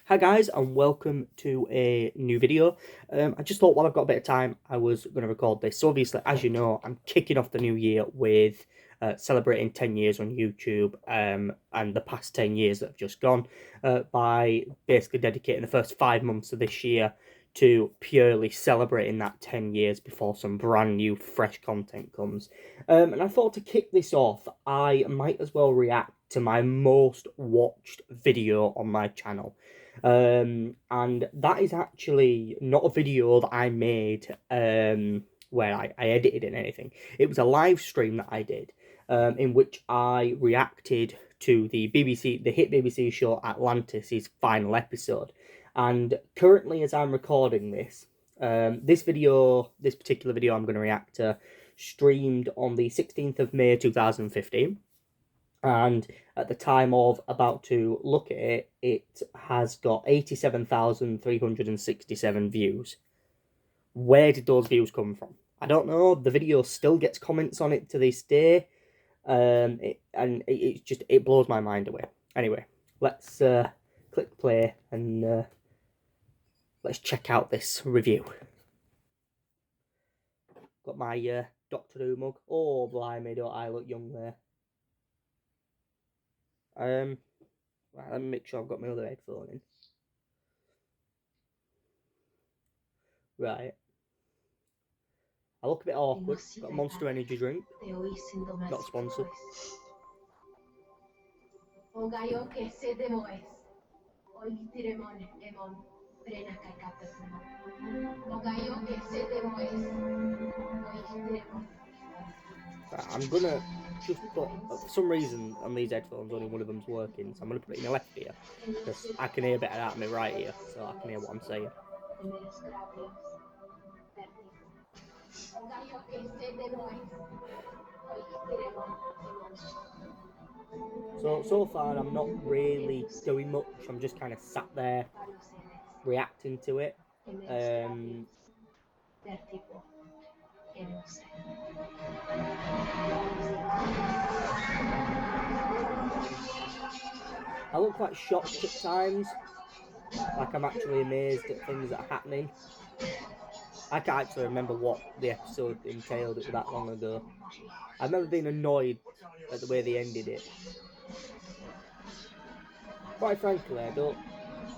Hi guys, and welcome to a new video. I just thought while I've got a bit of time, I was going to record this. So obviously, as you know, I'm kicking off the new year with celebrating 10 years on YouTube and the past 10 years that have just gone by basically dedicating the first 5 months of this year to purely celebrating that 10 years before some brand new fresh content comes. And I thought to kick this off, I might as well react to my most watched video on my channel. And that is actually not a video that I made where I edited it and anything. It was a live stream that I did in which I reacted to the hit BBC show Atlantis' final episode. And currently, as I'm recording this, this particular video I'm going to react to, streamed on the 16th of May 2015. And at the time of about to look at it, it has got 87,367 views. Where did those views come from? I don't know. The video still gets comments on it to this day. It blows my mind away. Anyway, let's click play and let's check out this review. Got my Doctor Who mug. Oh, blimey, don't I look young there. Right, let me make sure I've got my other headphone in. Right. I look a bit awkward. Got a Monster Energy drink. Not sponsored. I'm gonna just put, for some reason on these headphones only one of them's working, so I'm gonna put it in my left ear because I can hear better out of my right ear, so I can hear what I'm saying. So far I'm not really doing much. I'm just kind of sat there reacting to it. I look quite shocked at times. Like I'm actually amazed at things that are happening. I can't actually remember what the episode entailed. It was that long ago. I remember being annoyed at the way they ended it. Quite frankly, I don't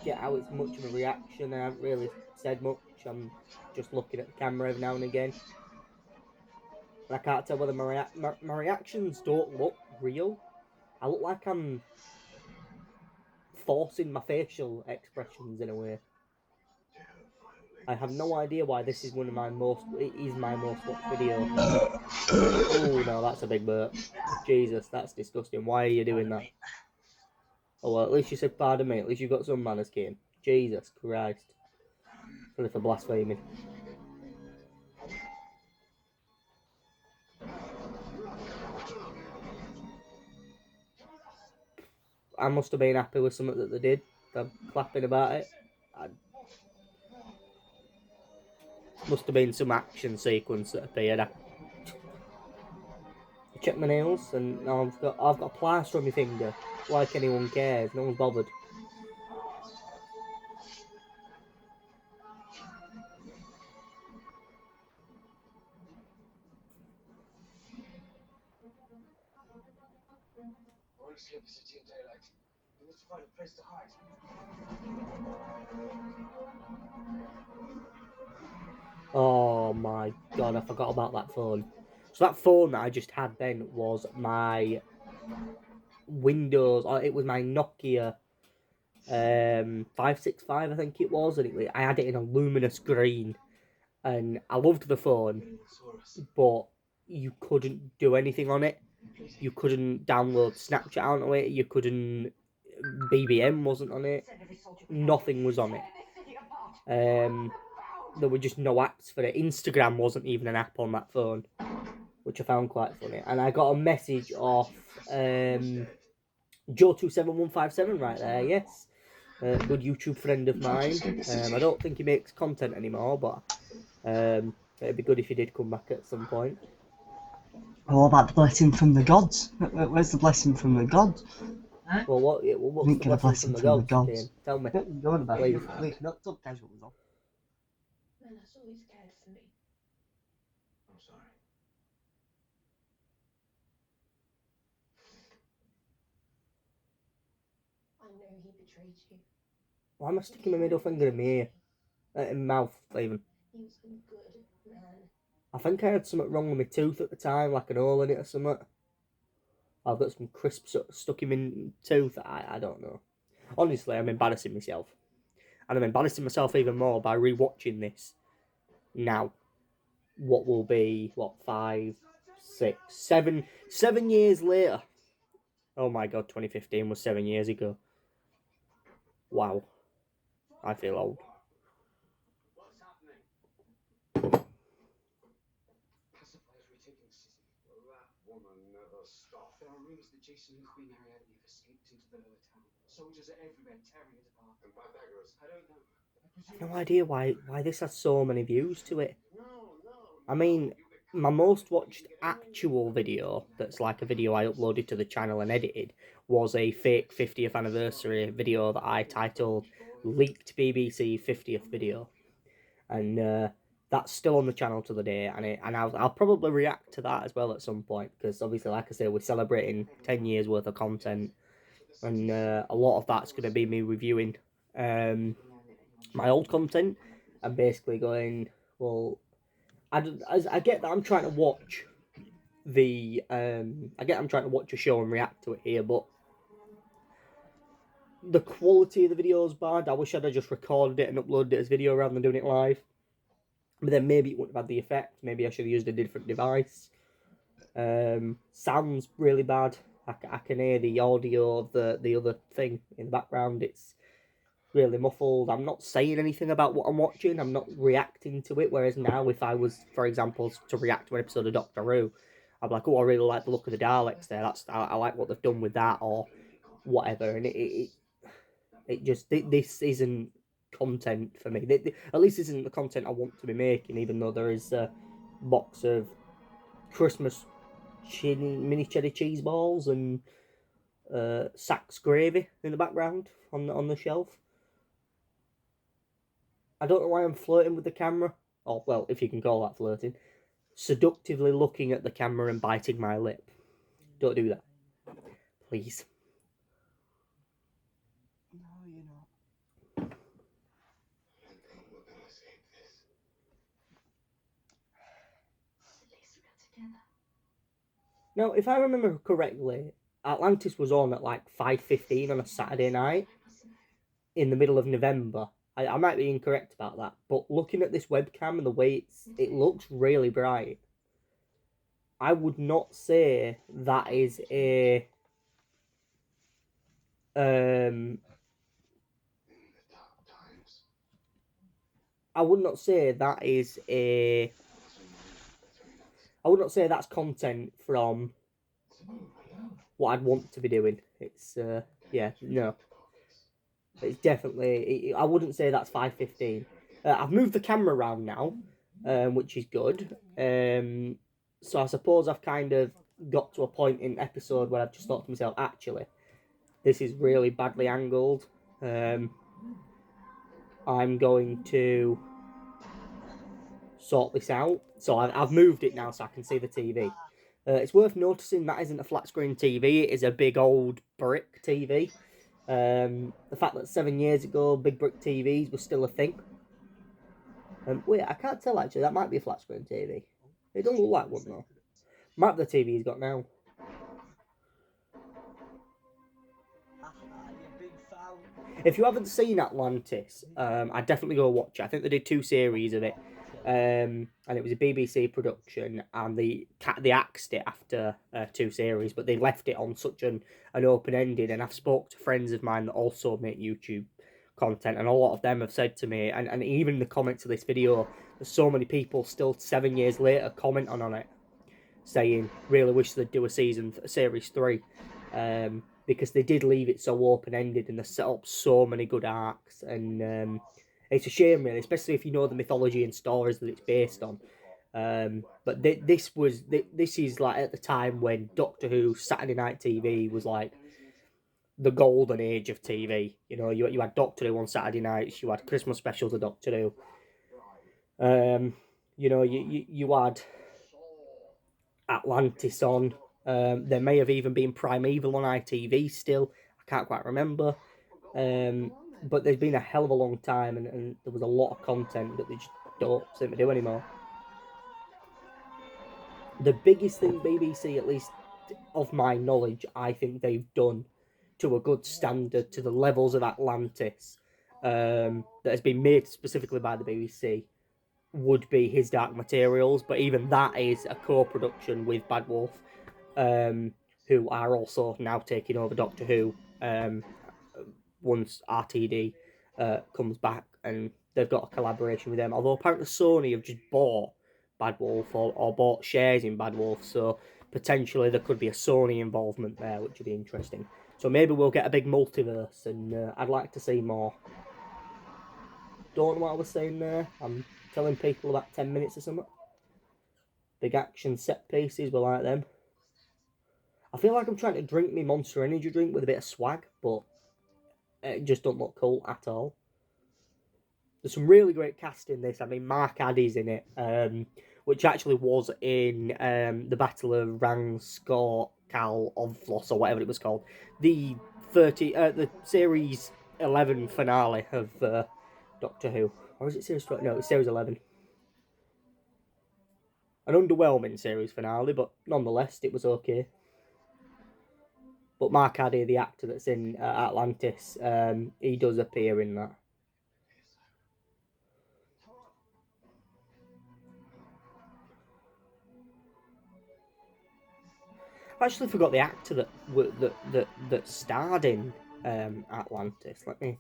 get how it's much of a reaction. I haven't really said much. I'm just looking at the camera every now and again. And I can't tell whether my reactions don't look real. I look like I'm forcing my facial expressions in a way. I have no idea why this is my most watched video. Oh no, that's a big burp. Jesus, that's disgusting. Why are you doing that? Oh well, at least you said pardon me. At least you've got some manners, Kane. Jesus Christ. Sorry for blaspheming. I must have been happy with something that they did. I'm clapping about it. Must have been some action sequence that appeared. I checked my nails and now I've got a plaster on my finger. Like anyone cares. No one's bothered. Oh my god, I forgot about that phone. So that phone that I just had then was my Windows, or it was my Nokia 565, I think it was, and I had it in a luminous green, and I loved the phone, but you couldn't do anything on it. You couldn't download Snapchat onto it. You couldn't. BBM wasn't on it. Nothing was on it. There were just no apps for it. Instagram wasn't even an app on that phone, which I found quite funny. And I got a message off Joe27157 right there. Yes, good YouTube friend of mine. I don't think he makes content anymore, but it'd be good if he did come back at some point. All about the blessing from the gods. Where's the blessing from the gods? Well, what's the blessing from the gods, Dean? Tell me. What are you going about? Please. Please, not so casual, though. Nana's always cared for me. I'm sorry. I know he betrayed you. Why am I sticking my middle finger in my ear? In my mouth, even. He was a good man. I think I had something wrong with my tooth at the time, like an hole in it or something. I've got some crisps stuck in my tooth. I don't know. Honestly, I'm embarrassing myself. And I'm embarrassing myself even more by rewatching this now. What will be, 5, 6, 7 years later. Oh my god, 2015 was 7 years ago. Wow. I feel old. What's happening? Pacifiers retaking the city. Well, that woman never stopped. There are rumors that Jason and Queen Ariadne have escaped into the lower town. Soldiers are everywhere, tearing it apart. And Pythagoras? I don't know. I have no idea why this has so many views to it. No. I mean, my most watched actual video, that's like a video I uploaded to the channel and edited, was a fake 50th anniversary video that I titled Leaked BBC 50th Video. And that's still on the channel to the day, and I'll probably react to that as well at some point, because obviously, like I say, we're celebrating 10 years worth of content, and a lot of that's going to be me reviewing my old content and basically going, well, I get that I'm trying to watch I'm trying to watch a show and react to it here, but the quality of the video is bad. I wish I'd have just recorded it and uploaded it as video rather than doing it live. But then maybe it wouldn't have had the effect. Maybe I should have used a different device. Sounds really bad. I can hear the audio of the other thing in the background. It's really muffled. I'm not saying anything about what I'm watching. I'm not reacting to it. Whereas now, if I was, for example, to react to an episode of Doctor Who, I'd be like, oh, I really like the look of the Daleks there. I like what they've done with that, or whatever. And it just, this isn't content for me. At least this isn't the content I want to be making, even though there is a box of Christmas mini cheddar cheese balls and Sachs gravy in the background on the shelf. I don't know why I'm flirting with the camera. Oh, well, if you can call that flirting. Seductively looking at the camera and biting my lip. Don't do that. Please. No, you're not. I think we're gonna escape this. At least we're together. Now, if I remember correctly, Atlantis was on at like 5:15 on a Saturday night in the middle of November. I might be incorrect about that, but looking at this webcam and the way it looks really bright, I would not say that is a In the dark times. I would not say that is a Between us. I would not say that's content from It's over now. what I'd want to be doing. It's yeah, no. It's definitely, I wouldn't say that's 5:15. I've moved the camera around now, which is good. So I suppose I've kind of got to a point in episode where I've just thought to myself, actually, this is really badly angled. I'm going to sort this out. So I've moved it now so I can see the TV. It's worth noticing that isn't a flat screen TV. It is a big old brick TV. The fact that 7 years ago big brick TVs were still a thing. Wait, I can't tell actually. That might be a flat screen TV. It doesn't look like one though. Might be the TV he's got now. You big foul. If you haven't seen Atlantis, I'd definitely go watch it. I think they did 2 series of it. And it was a BBC production, and they axed it after 2 series, but they left it on such an open ending. And I've spoke to friends of mine that also make YouTube content, and a lot of them have said to me, and even in the comments of this video, there's so many people still 7 years later commenting on it, saying really wish they'd do a series 3, because they did leave it so open ended and they set up so many good arcs, and it's a shame, really, especially if you know the mythology and stories that it's based on. But this is like at the time when Doctor Who Saturday Night TV was like the golden age of TV. You know, you had Doctor Who on Saturday nights, you had Christmas specials of Doctor Who. You know, you had Atlantis on. There may have even been Primeval on ITV still. I can't quite remember. But there's been a hell of a long time, and there was a lot of content that they just don't seem to do anymore. The biggest thing BBC, at least of my knowledge, I think they've done to a good standard, to the levels of Atlantis, that has been made specifically by the BBC, would be His Dark Materials, but even that is a co-production with Bad Wolf, who are also now taking over Doctor Who, once RTD comes back, and they've got a collaboration with them, although apparently Sony have just bought Bad Wolf or bought shares in Bad Wolf, so potentially there could be a Sony involvement there, which would be interesting. So maybe we'll get a big multiverse, and I'd like to see more. Don't know what I was saying there. I'm telling people about 10 minutes or something. Big action set pieces, we like them. I feel like I'm trying to drink me Monster Energy drink with a bit of swag, but it just don't look cool at all. There's some really great cast in this. I mean, Mark Addy's in it, which actually was in the Battle of Rang Skor Kal Ovlos, or whatever it was called. The series 11 finale of Doctor Who. Or is it series 12? No, it's series 11. An underwhelming series finale, but nonetheless, it was okay. But Mark Addy, the actor that's in Atlantis, he does appear in that. I actually forgot the actor that starred in Atlantis. Let me.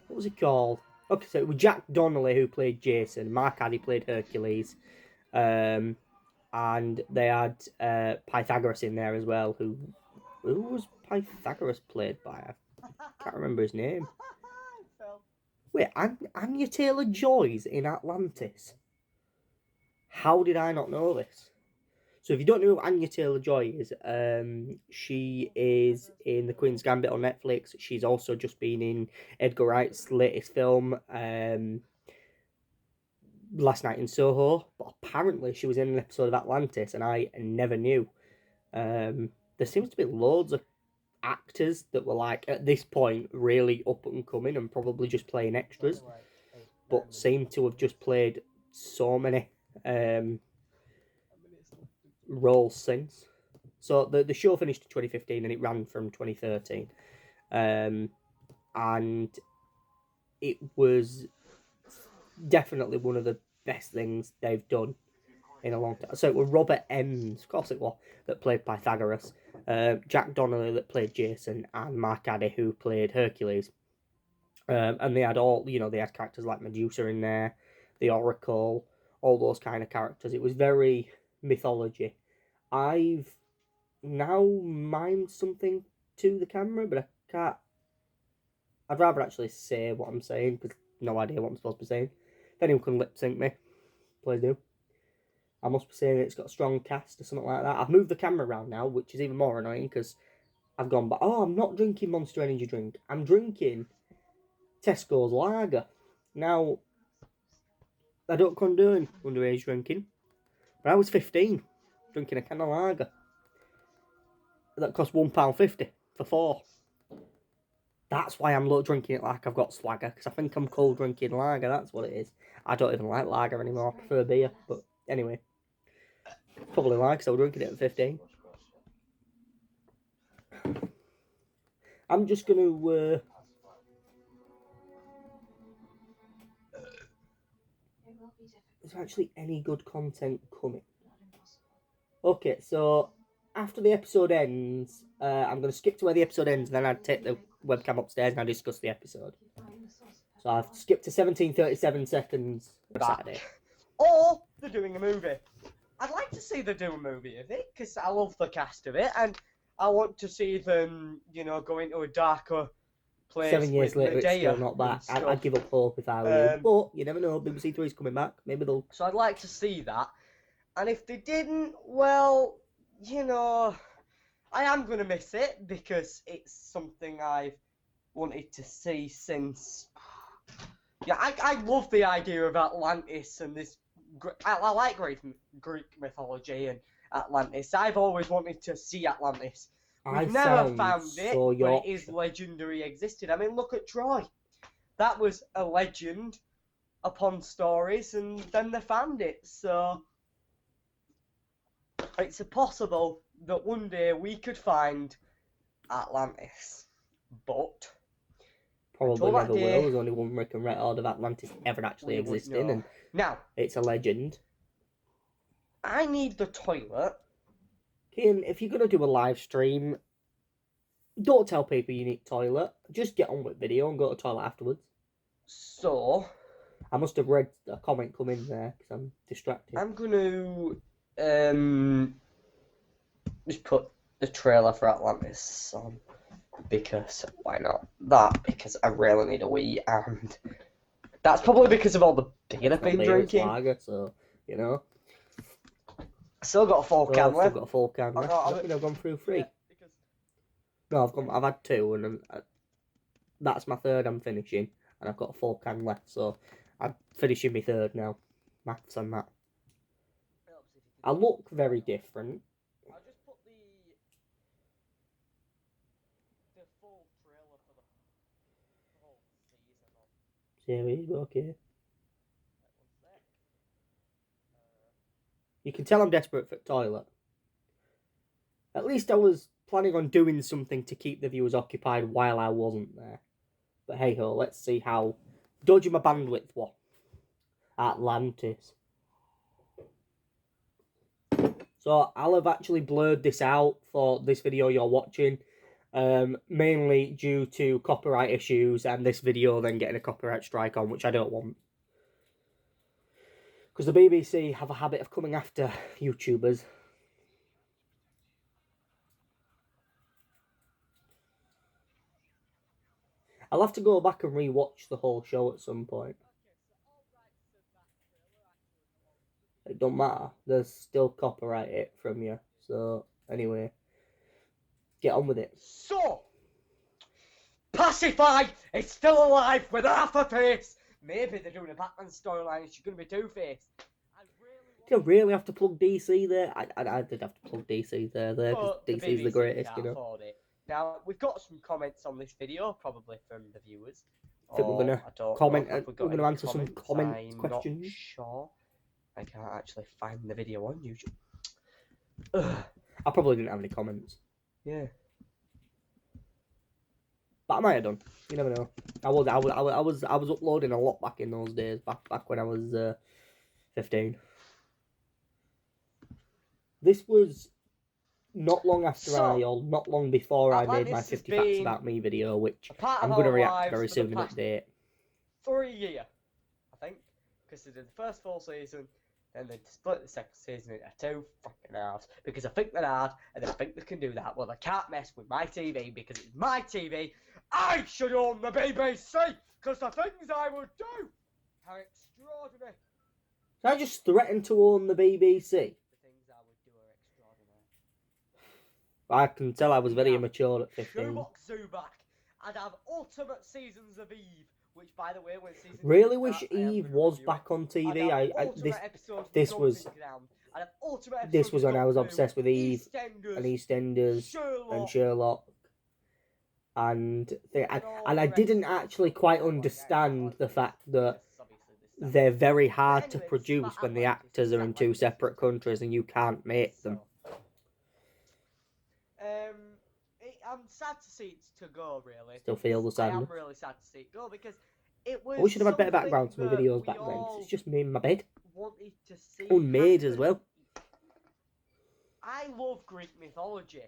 What was he called? Okay, so it was Jack Donnelly who played Jason. Mark Addy played Hercules, and they had Pythagoras in there as well. Who was Pythagoras played by? I can't remember his name. Wait, Anya Taylor-Joy's in Atlantis. How did I not know this? So if you don't know who Anya Taylor-Joy is, she is in The Queen's Gambit on Netflix. She's also just been in Edgar Wright's latest film, Last Night in Soho. But apparently she was in an episode of Atlantis, and I never knew. There seems to be loads of actors that were, like, at this point, really up and coming and probably just playing extras, but seem to have just played so many roles since. So the show finished in 2015 and it ran from 2013, and it was definitely one of the best things they've done in a long time. So it was Robert Ems, of course it was, that played Pythagoras, Jack Donnelly that played Jason, and Mark Addy who played Hercules. And they had they had characters like Medusa in there, the Oracle, all those kind of characters. It was very mythology. I've now mimed something to the camera, but I can't. I'd rather actually say what I'm saying, because no idea what I'm supposed to be saying. If anyone can lip sync me, please do. I must be saying it's got a strong cast or something like that. I've moved the camera around now, which is even more annoying, because I've gone back. Oh, I'm not drinking Monster Energy drink. I'm drinking Tesco's lager. Now, I don't condone underage drinking, but I was 15 drinking a can of lager that cost £1.50 for 4. That's why I'm drinking it like I've got swagger, because I think I'm cold drinking lager. That's what it is. I don't even like lager anymore. I prefer beer, but anyway, probably like, so drinking it at 15. I'm just gonna is there actually any good content coming? Okay, so after the episode ends, I'm going to skip to where the episode ends, and then I'd take the webcam upstairs and I'd discuss the episode. So I've skipped to 17:37 seconds Saturday. Or they're doing a movie. I'd like to see them do a movie of it, because I love the cast of it, and I want to see them, go into a darker place. 7 years with later, it's Vdieo still not back. and I'd give up hope if I were you. But you never know, BBC 3's coming back. Maybe they'll... So I'd like to see that. And if they didn't, well, I am going to miss it because it's something I've wanted to see since. Yeah, I love the idea of Atlantis and this. I like Greek mythology and Atlantis. I've always wanted to see Atlantis. I We've never sound found it, so but it is Yorkshire. legendary existed. I mean, look at Troy. That was a legend upon stories, and then they found it. So it's possible that one day we could find Atlantis. But Probably until that never will. day, There's only one written record of Atlantis ever actually we wouldn't existing, know. and Now, it's a legend. I need the toilet. Kian, if you're gonna do a live stream, don't tell people you need toilet. Just get on with video and go to the toilet afterwards. So I must have read a comment come in there because I'm distracted. I'm going to just put the trailer for Atlantis on because why not? That because I really need a wee, and that's probably because of all the beer I've been Beer, it's drinking. lager, so you know. Still got a full So can I've still left. got a full can left. I've gone through 3. Yeah, because No, I've had 2, and that's my 3rd. I'm finishing, and I've got a full can left. So I'm finishing my 3rd now. Maths on that. I look very different. I'll just put the full trailer for the whole season on. Series, okay. Right, one sec. You can tell I'm desperate for the toilet. At least I was planning on doing something to keep the viewers occupied while I wasn't there. But hey ho, let's see how dodgy my bandwidth was. Atlantis. So I'll have actually blurred this out for this video you're watching. Mainly due to copyright issues and this video then getting a copyright strike on, which I don't want. Because the BBC have a habit of coming after YouTubers. I'll have to go back and rewatch the whole show at some point. It don't matter. There's still copyright it from you. So, anyway. Get on with it. So, Pacify is still alive with half a face. Maybe they're doing a Batman storyline and she's going to be Two-Face. Do you really have to plug DC there? I did have to plug DC there because But the DC's the BBC greatest, can't you know. afford it. Now, we've got some comments on this video, probably from the viewers. I think we're Or, gonna I don't comment. know if We're got gonna any answer some comments. comments I'm questions. Not sure. I can't actually find the video on YouTube. Ugh. I probably didn't have any comments, Yeah. but I might have done. You never know. I was uploading a lot back in those days. Back when I was 15. This was not long after not long before I made my Atlantis has 50 Facts been About Me video, which a part I'm of going to our react to lives very for the soon and past update. for a year, I think, because they did the first full season, then they split the second season into 2 fucking halves, because I think they're hard, and I think they can do that. Well, they can't mess with my TV, because it's my TV. I should own the BBC, because the things I would do are extraordinary. So I just threatened to own the BBC. The things I would do are extraordinary. I can tell I was very Yeah. immature at 15. Shoebox Zubac. I'd have ultimate seasons of Eve, which, by the way, when season Really 2 wish starts, I am Eve gonna was review it. back on I'd TV. have I ultimate episodes this with was- Duncan Ground. I'd have ultimate this episodes was with when I was Doctor obsessed Who, with Eve EastEnders, and EastEnders Sherlock, and Sherlock. And and all and the I rest didn't of them. actually quite Well, understand the fact that because obviously this stuff- they're very hard But to anyway, produce this is when the about actors are in Atlantis. 2 separate countries and you can't make them. I'm sad to see it to go, really. Still feel the I am sadness. really sad to see it go, because it was I wish I'd have had better something background to my that videos we back then. 'Cause all it's just me in my bed. wanted to see Unmade as happen. well. I love Greek mythology,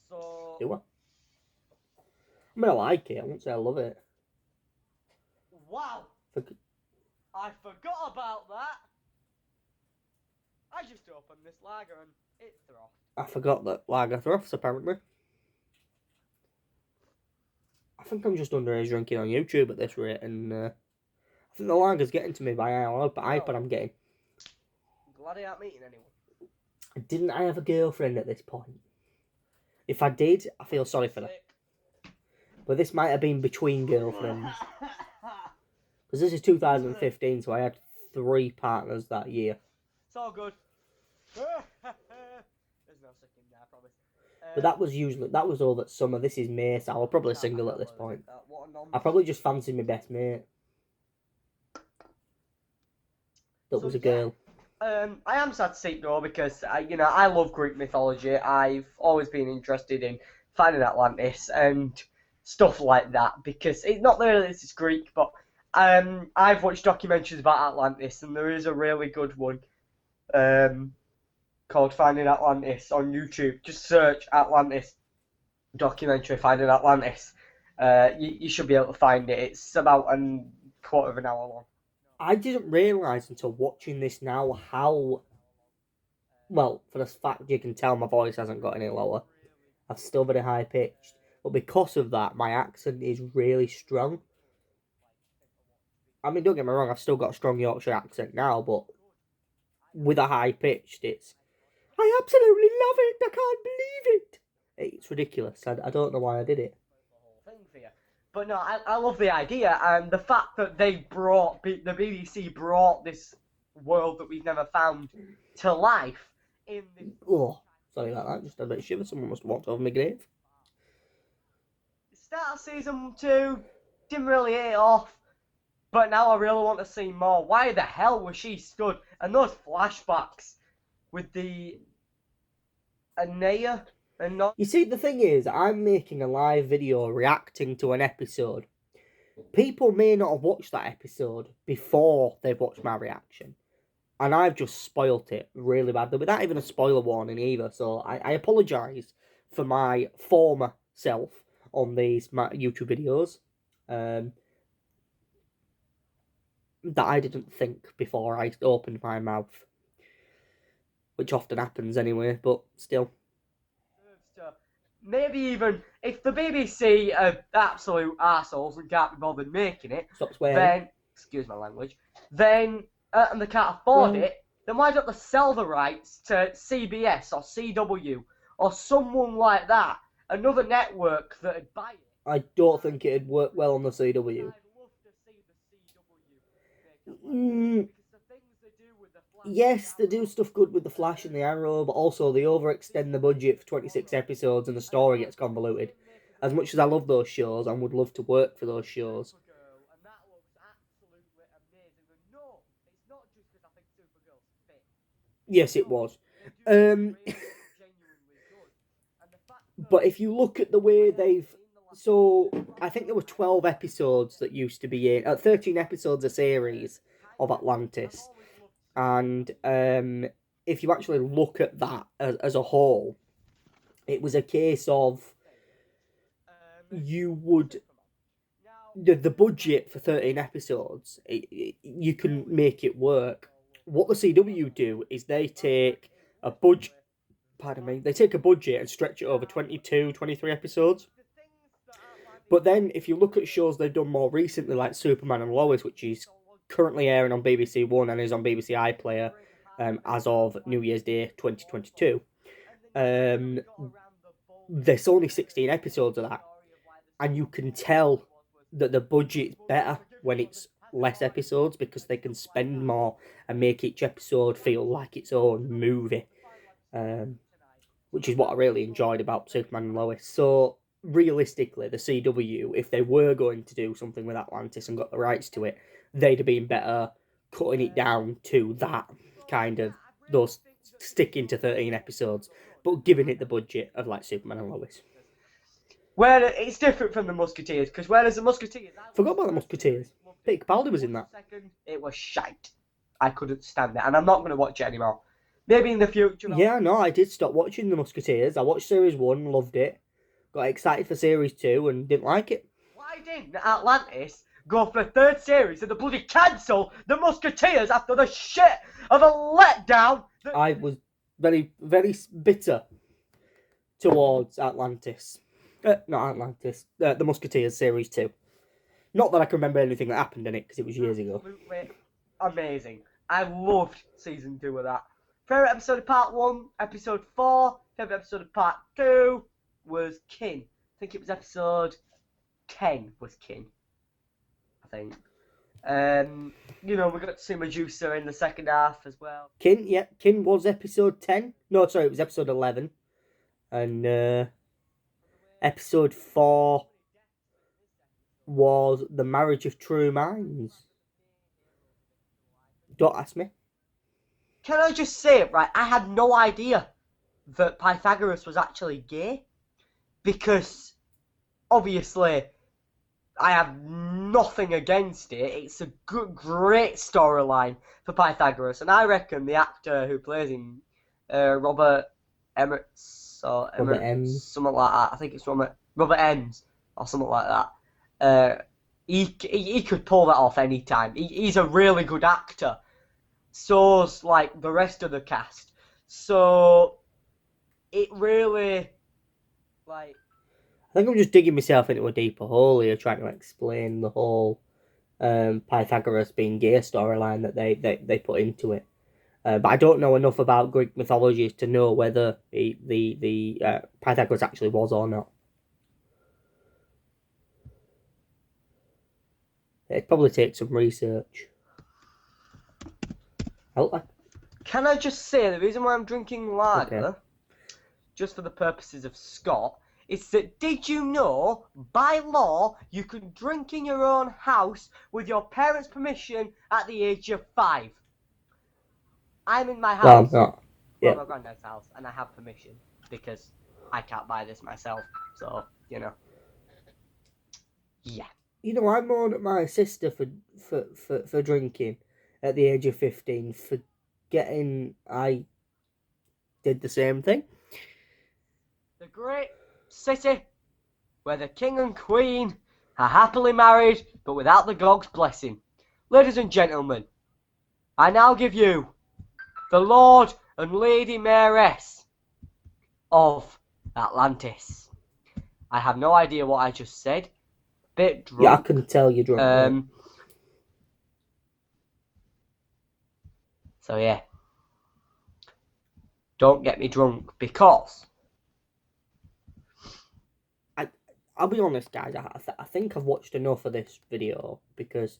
so Do I? I mean, I like it. I won't say I love it. wow, For- I forgot about that. I just opened this lager and it frothed. I forgot that lager thruffs, apparently. I think I'm just underage drinking on YouTube at this rate, and I think the lager's getting to me by how iPad I'm getting. Glad I ain't meeting anyone. Didn't I have a girlfriend at this point? If I did, I feel sorry for her. But this might have been between girlfriends. Because this is 2015, so I had 3 partners that year. It's all good. There's no sick in there, I promise. But that was all that summer. This is May, so I was probably single at this point. I probably just fancied my best mate. That was a girl. I am sad to see it go because I love Greek mythology. I've always been interested in finding Atlantis and stuff like that because it's not really it's Greek, but I've watched documentaries about Atlantis and there is a really good one called Finding Atlantis on YouTube. Just search Atlantis documentary Finding Atlantis. You should be able to find it. It's about a quarter of an hour long. I didn't realise until watching this now how, well, for the fact you can tell my voice hasn't got any lower. I'm still very high pitched. But because of that, my accent is really strong. I mean, don't get me wrong, I've still got a strong Yorkshire accent now, but with a high pitched, I absolutely love it. I can't believe it. It's ridiculous. I don't know why I did it. But no, I love the idea and the fact that the BBC brought this world that we've never found to life in this. Oh, sorry about that. Just had a bit of shiver. Someone must have walked over my grave. Start of season 2 didn't really hit it off, but now I really want to see more. Why the hell was she stood? And those flashbacks with the Anea and not. You see, the thing is, I'm making a live video reacting to an episode. People may not have watched that episode before they've watched my reaction. And I've just spoilt it really badly, without even a spoiler warning either. So I apologise for my former self on these YouTube videos. That I didn't think before I opened my mouth. Which often happens anyway, but still. Maybe even if the BBC are absolute arseholes and can't be bothered making it, Stop swearing. then, excuse my language, then, and they can't afford it, then why don't they sell the rights to CBS or CW or someone like that, another network that'd buy it? I don't think it'd work well on the CW. I'd love to see the CW make it work, because the things they do with the Flash. Yes, they do stuff good with the Flash and the Arrow, but also they overextend the budget for 26 episodes and the story gets convoluted. As much as I love those shows and would love to work for those shows. And that looks absolutely amazing. And no, it's not just because I think Supergirl's fit. Yes, it was. But if you look at the way they've... So, I think there were 12 episodes that used to be in... 13 episodes a series of Atlantis. And if you actually look at that as a whole, it was a case of you would... The budget for 13 episodes, you can make it work. What the CW do is they take a budget... Pardon me. They take a budget and stretch it over 22, 23 episodes. But then, if you look at shows they've done more recently, like Superman and Lois, which is currently airing on BBC One and is on BBC iPlayer as of New Year's Day 2022, there's only 16 episodes of that. And you can tell that the budget's better when it's less episodes because they can spend more and make each episode feel like its own movie. Which is what I really enjoyed about Superman and Lois. So, realistically, the CW, if they were going to do something with Atlantis and got the rights to it, they'd have been better cutting it down to that kind of, those sticking to 13 episodes, but giving it the budget of like Superman and Lois. Where it's different from the Musketeers, because whereas the Musketeers... Forgot about the Musketeers. Peter Capaldi was in that. It was shite. I couldn't stand it, and I'm not going to watch it anymore. Maybe in the future... Yeah, no, I did stop watching the Musketeers. I watched Series 1, loved it. Got excited for Series 2 and didn't like it. Why didn't Atlantis go for a third series and they bloody cancel the Musketeers after the shit of a letdown? I was very, very bitter towards Atlantis. Not Atlantis. The Musketeers Series 2. Not that I can remember anything that happened in it, because it was years ago. Absolutely amazing. I loved Season 2 of that. Favourite episode of Part 1, Episode 4, favourite episode of Part 2, was Kin. I think it was episode 10 was Kin. I think. We got to see Medusa in the second half as well. Kin was episode 10. No, sorry, it was episode 11. And episode 4 was The Marriage of True Minds. Don't ask me. Can I just say it, right? I had no idea that Pythagoras was actually gay. Because, obviously, I have nothing against it. It's a great storyline for Pythagoras. And I reckon the actor who plays him, Robert Emmerts, or Robert Ems. something like that. I think it's Robert Ems, or something like that. He could pull that off anytime. He's a really good actor. So's like the rest of the cast. So it really like. I think I'm just digging myself into a deeper hole here, trying to explain the whole Pythagoras being gay storyline that they put into it. But I don't know enough about Greek mythology to know whether the Pythagoras actually was or not. It'd probably take some research. Can I just say the reason why I'm drinking lager, just for the purposes of Scott, is that did you know by law you can drink in your own house with your parents' permission at the age of 5? I'm in my house. Well, not. Yeah. My granddad's house, and I have permission because I can't buy this myself. So yeah. I moaned at my sister for drinking at the age of 15, forgetting I did the same thing. The great city where the king and queen are happily married, but without the Gog's blessing. Ladies and gentlemen, I now give you the Lord and Lady Mayoress of Atlantis. I have no idea what I just said. Bit drunk. Yeah, I can tell you're drunk. So yeah, don't get me drunk because I'll be honest, guys. I think I've watched enough of this video because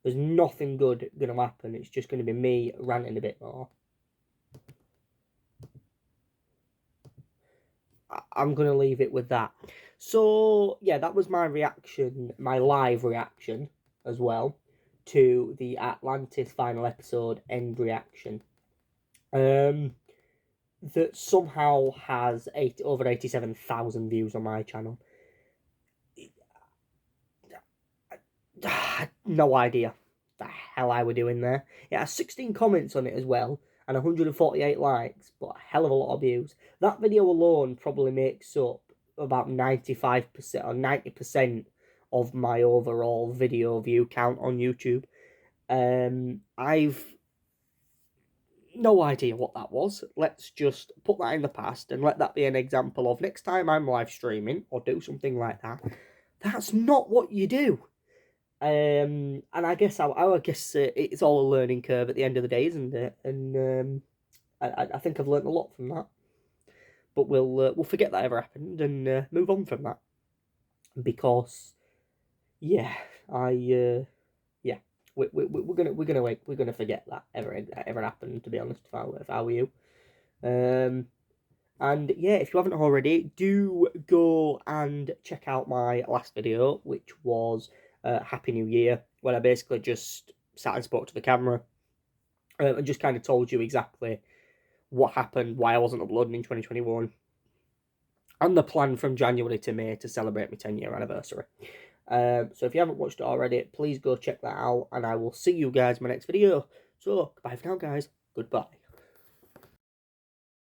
there's nothing good going to happen. It's just going to be me ranting a bit more. I'm going to leave it with that. So, yeah, that was my reaction, my live reaction as well, to the Atlantis final episode end reaction. That somehow has over 87,000 views on my channel. No idea the hell I were doing there. It has 16 comments on it as well, and 148 likes, but a hell of a lot of views. That video alone probably makes up about 95% or 90% of my overall video view count on YouTube. I've no idea what that was. Let's just put that in the past and let that be an example of next time I'm live streaming or do something like that. That's not what you do. And I guess it's all a learning curve at the end of the day, isn't it? And I think I've learned a lot from that. But we'll forget that ever happened and move on from that, because we're gonna forget that ever happened. To be honest, if I were you. And yeah, if you haven't already, do go and check out my last video, which was Happy New Year, where I basically just sat and spoke to the camera and just kind of told you exactly what happened, why I wasn't uploading in 2021, and the plan from January to May to celebrate my 10-year anniversary. So if you haven't watched it already, please go check that out, and I will see you guys in my next video. So, goodbye for now, guys. Goodbye.